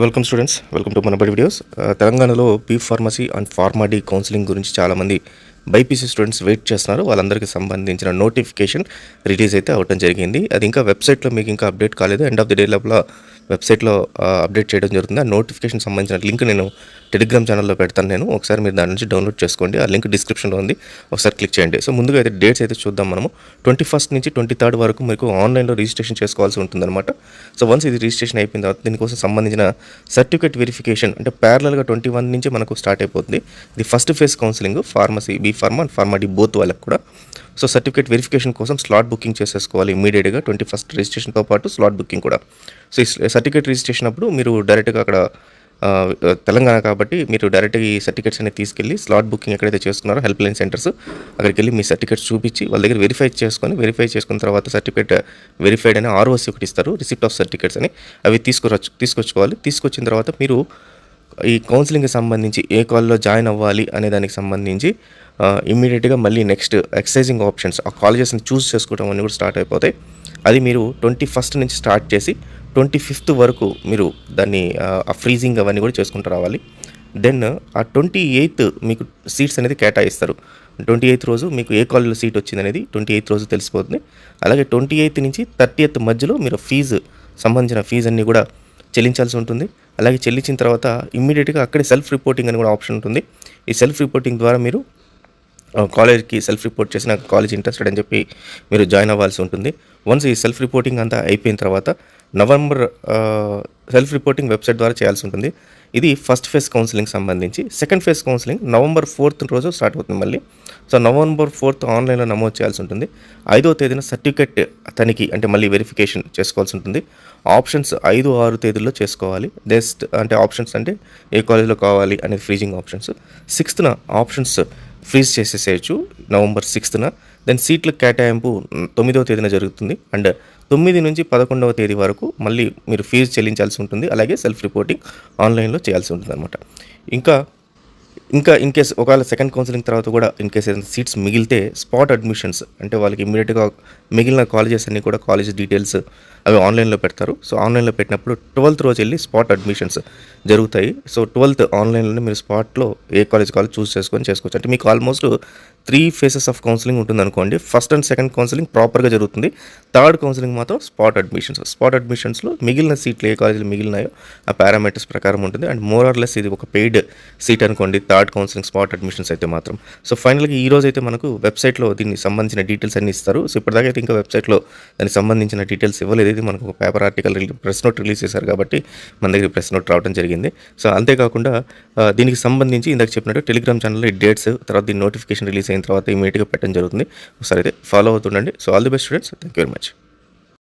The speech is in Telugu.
Welcome students, welcome to Manabadi videos. తెలంగాణలో B pharmacy and pharma D counselling గురించి చాలామంది బైపీసీ స్టూడెంట్స్ వెయిట్ చేస్తున్నారు. వాళ్ళందరికీ సంబంధించిన నోటిఫికేషన్ రిలీజ్ అయితే అవ్వడం జరిగింది. అది ఇంకా వెబ్సైట్లో మీకు ఇంకా అప్డేట్ కాలేదు. ఎండ్ ఆఫ్ ది డే లోపల వెబ్సైట్లో అప్డేట్ చేయడం జరుగుతుంది. ఆ నోటిఫికేషన్ సంబంధించిన లింక్ నేను టెలిగ్రామ్ ఛానల్లో పెడతాను. నేను ఒకసారి మీరు దాని నుంచి డౌన్లోడ్ చేసుకోండి. ఆ లింక్ డిస్క్రిప్షన్లో ఉంది, ఒకసారి క్లిక్ చేయండి. సో ముందుగా అయితే డేట్స్ అయితే చూద్దాం. మనము 21 నుంచి 23 వరకు మీకు ఆన్లైన్లో రిజిస్ట్రేషన్ చేసుకోవాల్సి ఉంటుందన్నమాట. సో వన్స్ ఇది రిజిస్ట్రేషన్ అయిపోయిన తర్వాత దీనికోసం సంబంధించిన సర్టిఫికేట్ వెరిఫికేషన్ అంటే ప్యారలల్గా 21 నుంచి మనకు స్టార్ట్ అయిపోతుంది. ఇది first phase counselling pharmacy, B pharma and pharma D both వాళ్ళకి కూడా. సో సర్టిఫికేట్ వెరిఫికేషన్ కోసం స్లాట్ బుకింగ్ చేసేసుకోవాలి ఇమీడియట్గా. 21 రిజిస్ట్రేషన్తో పాటు స్లాట్ బుకింగ్ కూడా. సో ఈ సర్టిఫికేట్ రిజిస్ట్రేషన్ అప్పుడు మీరు డైరెక్ట్గా అక్కడ తెలంగాణ కాబట్టి మీరు డైరెక్ట్గా ఈ సర్టిఫికేట్స్ అనేది తీసుకెళ్ళి స్లాట్ బుకింగ్ ఎక్కడైతే చేసుకున్నారో హెల్ప్ లైన్ సెంటర్స్ అక్కడికి వెళ్ళి మీ సర్టిఫికేట్స్ చూపించి వాళ్ళ దగ్గర వెరిఫై చేసుకున్న తర్వాత సర్టిఫికేట్ వెరిఫైడ్ అని ఆర్ఓసి ఒకటి ఇస్తారు, రిసిప్ట్ ఆఫ్ సర్టిఫికేట్స్ అని. అవి తీసుకొచ్చుకోవాలి. తీసుకొచ్చిన తర్వాత మీరు ఈ కౌన్సిలింగ్కి సంబంధించి ఏ కాల్లో జాయిన్ అవ్వాలి అనే దానికి సంబంధించి ఇమ్మీడియట్గా మళ్ళీ నెక్స్ట్ ఎక్సైజింగ్ ఆప్షన్స్ ఆ కాలేజెస్ని చూస్ చేసుకోవడం అన్నీ కూడా స్టార్ట్ అయిపోతాయి. అది మీరు 21 నుంచి స్టార్ట్ చేసి 25 వరకు మీరు దాన్ని ఆ ఫ్రీజింగ్ అవన్నీ కూడా చేసుకుంటూ రావాలి. దెన్ ఆ 28 మీకు సీట్స్ అనేది కేటాయిస్తారు. 28 రోజు మీకు ఏ కాలేజీలో సీట్ వచ్చింది అనేది 28 రోజు తెలిసిపోతుంది. అలాగే 28 నుంచి 30 మధ్యలో మీరు సంబంధించిన ఫీజు అన్నీ కూడా చెల్లించాల్సి ఉంటుంది. అలాగే చెల్లించిన తర్వాత ఇమ్మీడియట్గా అక్కడే సెల్ఫ్ రిపోర్టింగ్ అని కూడా ఆప్షన్ ఉంటుంది. ఈ సెల్ఫ్ రిపోర్టింగ్ ద్వారా మీరు కాలేజ్కి సెల్ఫ్ రిపోర్ట్ చేసి నాకు కాలేజ్ ఇంట్రెస్టెడ్ అని చెప్పి మీరు జాయిన్ అవ్వాల్సి ఉంటుంది. వన్స్ ఈ సెల్ఫ్ రిపోర్టింగ్ అంతా అయిపోయిన తర్వాత నవంబర్ సెల్ఫ్ రిపోర్టింగ్ వెబ్సైట్ ద్వారా చేయాల్సి ఉంటుంది. ఇది ఫస్ట్ ఫేజ్ కౌన్సిలింగ్ సంబంధించి. Second phase counselling November 4th రోజు స్టార్ట్ అవుతుంది మళ్ళీ. సో November 4th ఆన్లైన్లో నమోదు చేయాల్సి ఉంటుంది. 5వ తేదీన సర్టిఫికేట్ తనిఖీ అంటే మళ్ళీ వెరిఫికేషన్ చేసుకోవాల్సి ఉంటుంది. ఆప్షన్స్ 5, 6 తేదీల్లో చేసుకోవాలి. నెక్స్ట్ అంటే ఆప్షన్స్ అంటే ఏ కాలేజీలో కావాలి అనేది freezing options. 6th options freeze చేసేసేయచ్చు November 6th. దెన్ సీట్ల కేటాయింపు 9వ తేదీన జరుగుతుంది. అండ్ 9 నుంచి 11వ తేదీ వరకు మళ్ళీ మీరు ఫీజు చెల్లించాల్సి ఉంటుంది. అలాగే సెల్ఫ్ రిపోర్టింగ్ ఆన్లైన్లో చేయాల్సి ఉంటుంది అనమాట. ఇంకా ఇన్ కేస్ ఒకవేళ సెకండ్ కౌన్సిలింగ్ తర్వాత కూడా ఇన్ కేస్ ఏదైనా సీట్స్ మిగిలితే స్పాట్ అడ్మిషన్స్ అంటే వాళ్ళకి ఇమీడియట్గా మిగిలిన కాలేజెస్ అన్నీ కూడా కాలేజ్ డీటెయిల్స్ అవి ఆన్లైన్లో పెడతారు. సో ఆన్లైన్లో పెట్టినప్పుడు 12th రోజు వెళ్ళి స్పాట్ అడ్మిషన్స్ జరుగుతాయి. సో 12th ఆన్లైన్లోనే మీరు స్పాట్లో ఏ కాలేజ్ చూస్ చేసుకోవచ్చు. అంటే మీకు ఆల్మోస్ట్ 3 phases ఆఫ్ కౌన్సిలింగ్ ఉంటుంది అనుకోండి. ఫస్ట్ అండ్ సెకండ్ కౌన్సిలింగ్ ప్రాపర్గా జరుగుతుంది. థర్డ్ కౌన్సిలింగ్ మాత్రం స్పాట్ అడ్మిషన్స్లో మిగిలిన సీట్లు ఏ కాలేజీలు మిగిలినాయో ఆ పారామీటర్స్ ప్రకారం ఉంటుంది. అండ్ మోర్ ఆర్ లెస్ ఇది ఒక పెయిడ్ సీట్ అనుకోండి థర్డ్ కౌన్సిలింగ్ స్పాట్ అడ్మిషన్స్ అయితే మాత్రం. సో ఫైనల్గా ఈ రోజు అయితే మనకు వెబ్సైట్లో దీనికి సంబంధించిన డీటెయిల్స్ అన్ని ఇస్తారు. సో ఇప్పటిదాకా అయితే ఇంకా వెబ్సైట్లో దానికి సంబంధించిన డీటెయిల్స్ ఇవ్వలేదు. ఇది మనకు ఒక paper article press note release చేశారు కాబట్టి మన దగ్గర ప్రెస్ నోట్ రావడం జరిగింది. సో అంతేకాకుండా దీనికి సంబంధించి ఇందాక చెప్పినట్టు టెలిగ్రామ్ ఛానల్లో ఈ డేట్స్ తర్వాత దీని నోటిఫికేషన్ రిలీజ్ అయిన తర్వాత ఇమీడియట్గా పెట్టడం జరుగుతుంది. ఒకసారి అయితే ఫాలో అవుతుండండి. So all the best students, thank you very much.